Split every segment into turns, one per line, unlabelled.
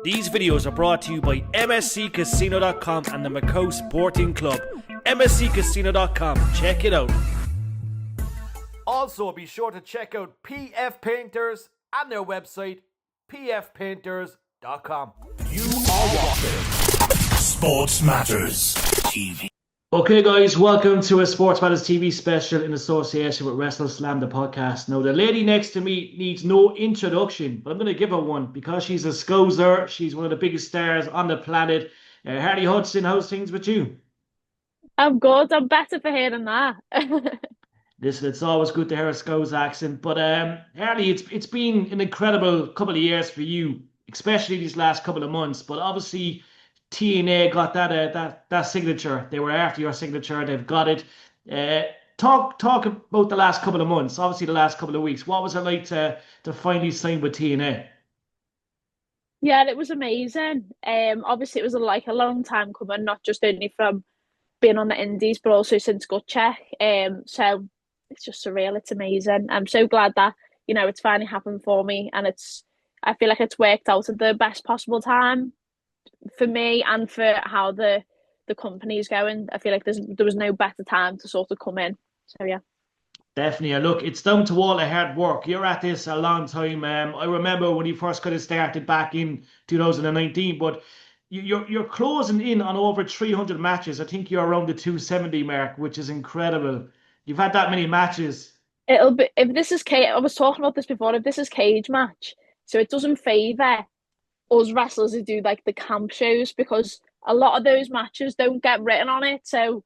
These videos are brought to you by MSCCasino.com and the Macau Sporting Club. MSCCasino.com, check it out. Also, be sure to check out PF Painters and their website, pfpainters.com.
You are watching Sports Matters TV.
Okay guys, welcome to a Sports Matters TV special in association with Wrestle Slam, the podcast. Now the lady next to me needs no introduction, but I'm going to give her one because she's a scouser. She's one of the biggest stars on the planet. Harley Hudson, how's things with you?
I'm good. I'm better for hearing that.
Listen, it's always good to hear a Scouse accent. But Harley, it's been an incredible couple of years for you, especially these last couple of months. But obviously TNA got that signature. They were after your signature. They've got it. Talk about the last couple of months. Obviously, the last couple of weeks. What was it like to finally sign with TNA?
Yeah, it was amazing. Obviously, it was a long time coming, not just only from being on the Indies, but also since Gut Check. So it's just surreal. It's amazing. I'm so glad that it's finally happened for me, and I feel like it's worked out at the best possible time for me and for how the company is going. I feel like there was no better time to sort of come in. So yeah.
Definitely. Look, it's down to all the hard work. You're at this a long time. I remember when you first kind of started back in 2019, but you're closing in on over 300 matches. I think you're around the 270 mark, which is incredible. You've had that many matches.
It'll be, if this is cage, I was talking about this before, if this is cage match, so it doesn't favour us wrestlers who do like the camp shows, because a lot of those matches don't get written on it. So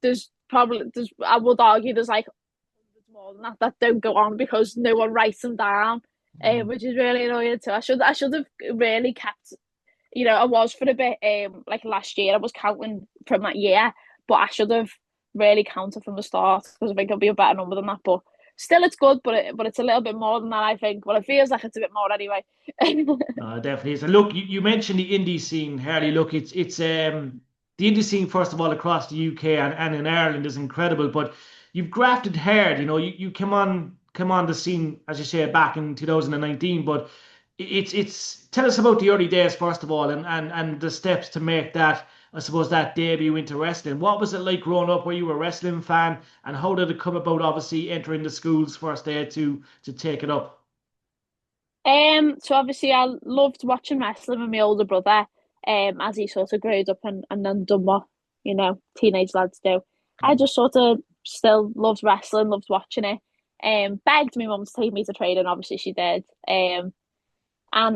there's I would argue there's like more than that don't go on because no one writes them down, which is really annoying too. I should have really kept, I was for a bit, like last year I was counting from that year, but I should have really counted from the start because I think it'll be a better number than that. But still, it's good, but it's a little bit more than that, I think. Well, it feels like it's a bit more anyway.
Definitely is. And look, you mentioned the indie scene, Harley. Look, it's the indie scene, first of all, across the UK and in Ireland is incredible. But you've grafted hard. You came on the scene, as you said, back in 2019. But it's tell us about the early days, first of all, and the steps to make that, I suppose, that debut into wrestling. What was it like growing up? Were you a wrestling fan? And how did it come about, obviously, entering the schools first there to take it up?
So obviously I loved watching wrestling with my older brother, as he sort of growed up and then done what, teenage lads do. I just sort of still loved wrestling, loved watching it. Begged my mum to take me to training, obviously she did. And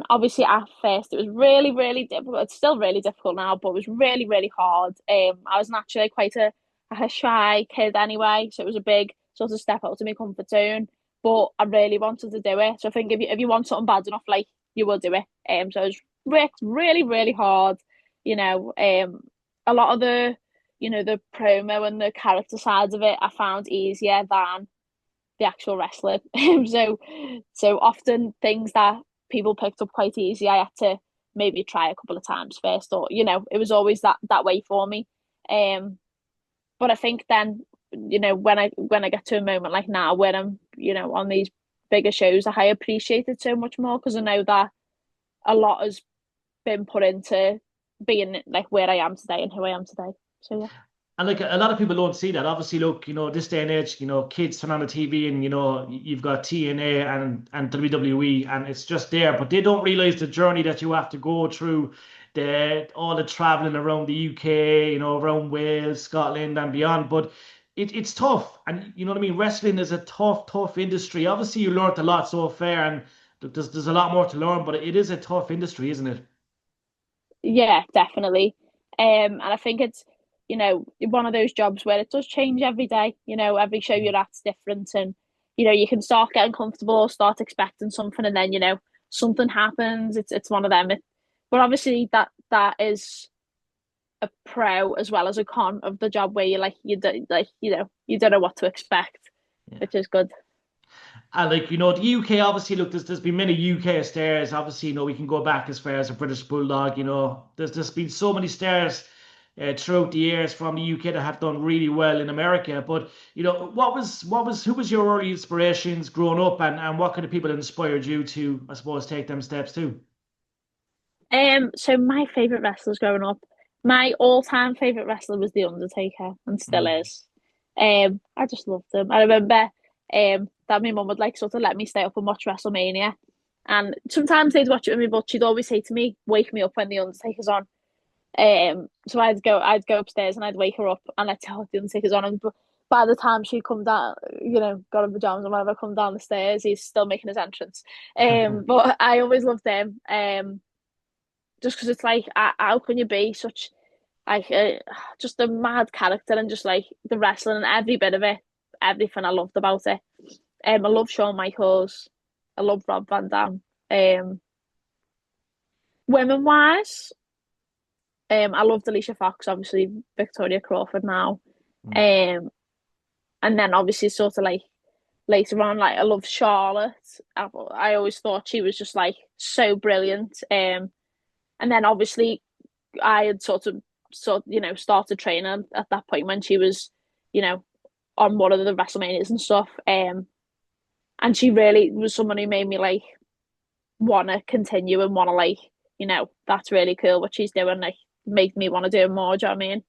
obviously at first it was really, really difficult. It's still really difficult now, but it was really, really hard. I was naturally quite a shy kid anyway, so it was a big sort of step out of my comfort zone. But I really wanted to do it. So I think if you want something bad enough, like, you will do it. So I was worked really, really hard. A lot of the promo and the character sides of it I found easier than the actual wrestling. So often things that people picked up quite easy, I had to maybe try a couple of times first, or it was always that way for me. But I think then, when I get to a moment like now when I'm on these bigger shows, I appreciate it so much more because I know that a lot has been put into being like where I am today and who I am today. So yeah.
And like a lot of people don't see that. Obviously, look, this day and age, kids turn on the TV and you've got TNA and WWE, and it's just there, but they don't realize the journey that you have to go through, all the traveling around the UK, around Wales, Scotland, and beyond. But it's tough, and you know what I mean. Wrestling is a tough industry. Obviously, you learned a lot so far, and there's a lot more to learn, but it is a tough industry, isn't it?
Yeah, definitely. And I think it's one of those jobs where it does change every day. Every show you're at's different, and you can start getting comfortable or start expecting something, and then something happens. It's one of them. But obviously that is a pro as well as a con of the job, where you don't know what to expect, which is good.
And the UK, obviously, look, there's been many UK stars. Obviously, we can go back as far as a British Bulldog. There's been so many stars throughout the years from the UK that have done really well in America. But who was your early inspirations growing up, and what kind of people inspired you to, I suppose, take them steps too?
So my favorite wrestlers growing up, my all-time favorite wrestler was The Undertaker, and still
Mm.
is. I just loved him. I remember that my mum would like sort of let me stay up and watch WrestleMania, and sometimes they'd watch it with me, but she'd always say to me, "Wake me up when The Undertaker's on." So I'd go upstairs and I'd wake her up and I'd tell her The Undertaker's on, and by the time she'd come down, got in pajamas and whatever, come down the stairs, he's still making his entrance. But I always loved him. Just because it's like, how can you be such like just a mad character, and just like the wrestling and every bit of it, everything I loved about it. I love Shawn Michaels, I love Rob Van Dam. Women wise, I loved Alicia Fox, obviously Victoria Crawford now.
Mm.
Um, and then obviously sort of like later on, like I love Charlotte. I always thought she was just like so brilliant. And then obviously I had started training at that point when she was, on one of the WrestleManias and stuff. And she really was someone who made me like want to continue and want to like, that's really cool what she's doing. Like, make me want to do it more. Do you know what I mean?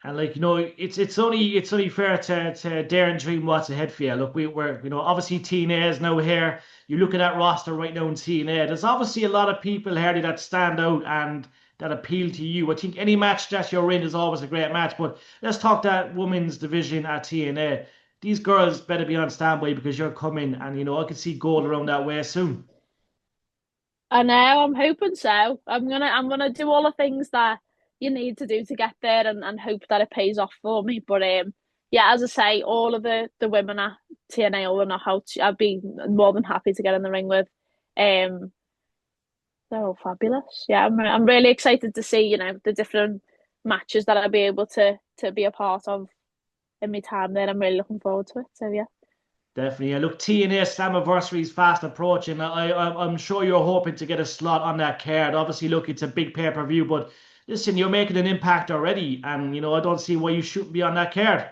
And like it's only fair to dare and dream what's ahead for you. Look, we're obviously TNA is now here. You look at that roster right now in TNA. There's obviously a lot of people here that stand out and that appeal to you. I think any match that you're in is always a great match. But let's talk that women's division at TNA. These girls better be on standby because you're coming, and I can see gold around that way soon.
I know, I'm hoping so. I'm gonna do all the things that you need to do to get there, and hope that it pays off for me. But yeah, as I say, all of the women at TNA all know how to, I'd be more than happy to get in the ring with. Um they're all fabulous. Yeah, I'm really excited to see, the different matches that I'll be able to be a part of in my time there. I'm really looking forward to it. So yeah.
Definitely. And look, TNA Slammiversary is fast approaching. I'm sure you're hoping to get a slot on that card. Obviously, look, it's a big pay-per-view, but listen, you're making an impact already, and I don't see why you shouldn't be on that card.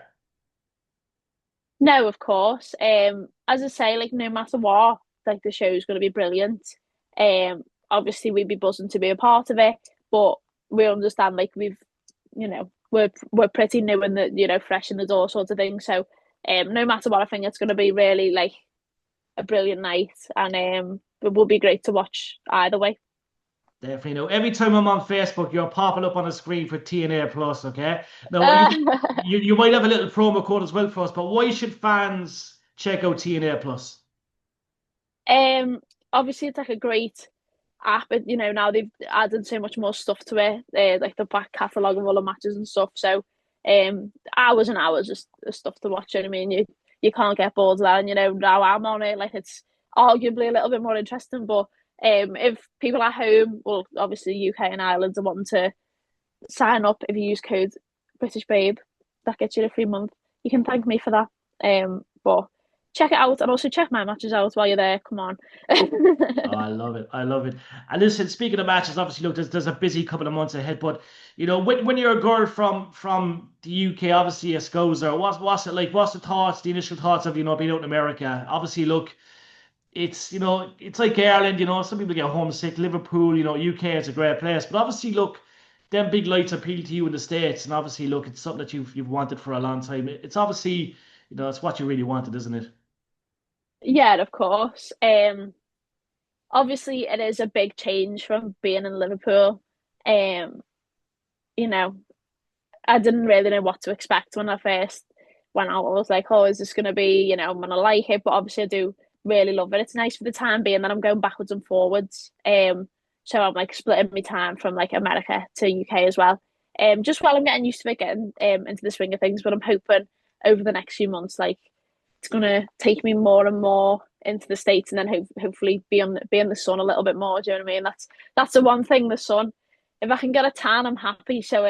No, of course. As I say, like no matter what, like the show's going to be brilliant. Obviously we'd be buzzing to be a part of it, but we understand like we're pretty new in the fresh in the door sort of thing. So, no matter what, I think it's going to be really like a brilliant night, and it will be great to watch either way.
Definitely. Now, every time I'm on Facebook, you're popping up on the screen for TNA Plus, okay? Now,
Uh,
you might have a little promo code as well for us, but why should fans check out TNA Plus?
Obviously it's like a great app. Now they've added so much more stuff to it, like the back catalogue of all the matches and stuff. So, hours and hours of stuff to watch. You know what I mean, you can't get bored of that. And now I'm on it, like it's arguably a little bit more interesting. But if people at home, well, obviously UK and Ireland are wanting to sign up, if you use code British Babe, that gets you a free month. You can thank me for that. But check it out, and also check my matches out while you're there. Come on.
Oh, I love it. I love it. And listen, speaking of matches, obviously, look, there's a busy couple of months ahead. But when you're a girl from the UK, obviously a Scouser, what's it like? What's the initial thoughts of being out in America? Obviously, look, it's like Ireland. Some people get homesick. Liverpool, UK is a great place, but obviously, look, them big lights appeal to you in the States, and obviously, look, it's something that you've wanted for a long time. It's obviously, it's what you really wanted, isn't it?
Yeah, of course. Obviously it is a big change from being in Liverpool. Um, you know, I didn't really know what to expect when I first went out. I was like, oh, is this gonna be, I'm gonna like it, but obviously I do really love it. It's nice for the time being that I'm going backwards and forwards. So I'm like splitting my time from like America to UK as well. Just while I'm getting used to it, getting into the swing of things, but I'm hoping over the next few months, like it's gonna take me more and more into the States, and then hopefully be in the sun a little bit more. Do you know what I mean? That's the one thing, the sun. If I can get a tan, I'm happy. So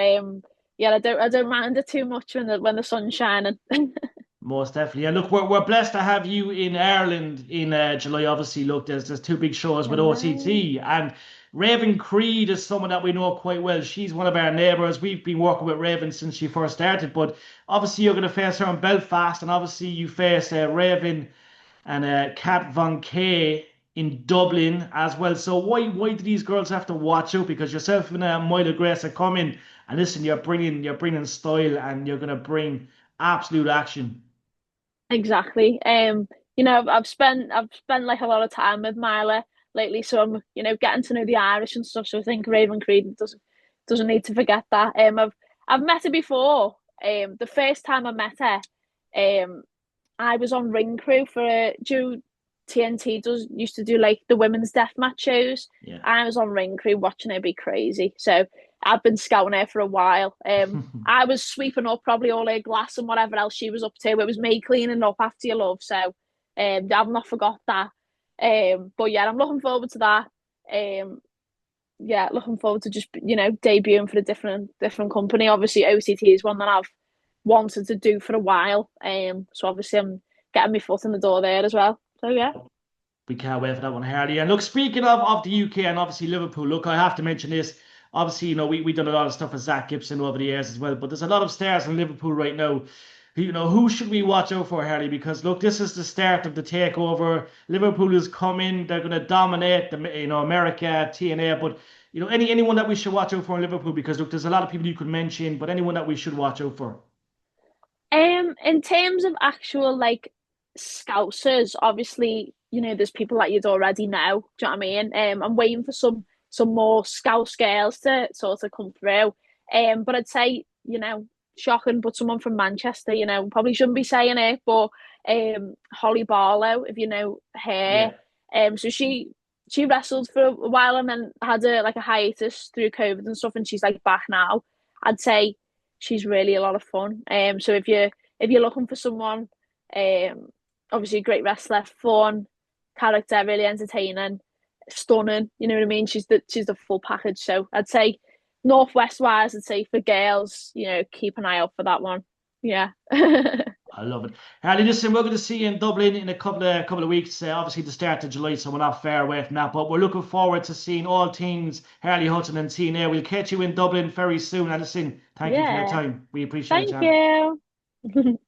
yeah, I don't mind it too much when the sun's shining.
Most definitely. And look, we're blessed to have you in Ireland in July. Obviously, look, there's two big shows with OCT, and Raven Creed is someone that we know quite well. She's one of our neighbours. We've been working with Raven since she first started, but obviously you're going to face her in Belfast, and obviously you face Raven and Kat Von K in Dublin as well. So why do these girls have to watch out? Because yourself and Myla Grace are coming, and listen, you're bringing style, and you're going to bring absolute action.
Exactly. I've spent like a lot of time with Myla lately, so I'm getting to know the Irish and stuff. So I think Raven Creed doesn't need to forget that. I've met her before. The first time I met her, I was on ring crew for TNT used to do like the women's deathmatch shows.
Yeah.
I was on ring crew watching her be crazy. So I've been scouting her for a while. I was sweeping up probably all her glass and whatever else she was up to. It was me cleaning up after your love. So I've not forgot that. But yeah, I'm looking forward to that. Yeah, looking forward to just debuting for a different company. Obviously, OCT is one that I've wanted to do for a while. So obviously I'm getting my foot in the door there as well. So yeah.
We can't wait for that one, Harley. And look, speaking of the UK and obviously Liverpool, look, I have to mention this. Obviously, we done a lot of stuff with Zach Gibson over the years as well, but there's a lot of stars in Liverpool right now. Who should we watch out for, Harley? Because look, this is the start of the takeover. Liverpool is coming; they're going to dominate America, TNA. But anyone that we should watch out for in Liverpool, because look, there's a lot of people you could mention, but anyone that we should watch out for.
In terms of actual like scousers, obviously, there's people that you'd already know. Do you know what I mean? I'm waiting for some more scouse girls to sort of come through. But I'd say, shocking, but someone from Manchester, probably shouldn't be saying it, but Holly Barlow, if you know her.
Yeah.
So she wrestled for a while and then had a hiatus through COVID and stuff, and she's like back now. I'd say she's really a lot of fun. So if you're looking for someone, obviously a great wrestler, fun, character, really entertaining, stunning. You know what I mean? She's the full package. So I'd say Northwest wise, I'd say for girls, keep an eye out for that one. Yeah.
I love it. Harley, listen, we're going to see you in Dublin in a couple of weeks. Obviously, the start of July, so we're not far away from that. But we're looking forward to seeing all teams Harley Hudson and TNA. We'll catch you in Dublin very soon. And listen, thank you for your
Yeah.
time. We appreciate it,
Thank you.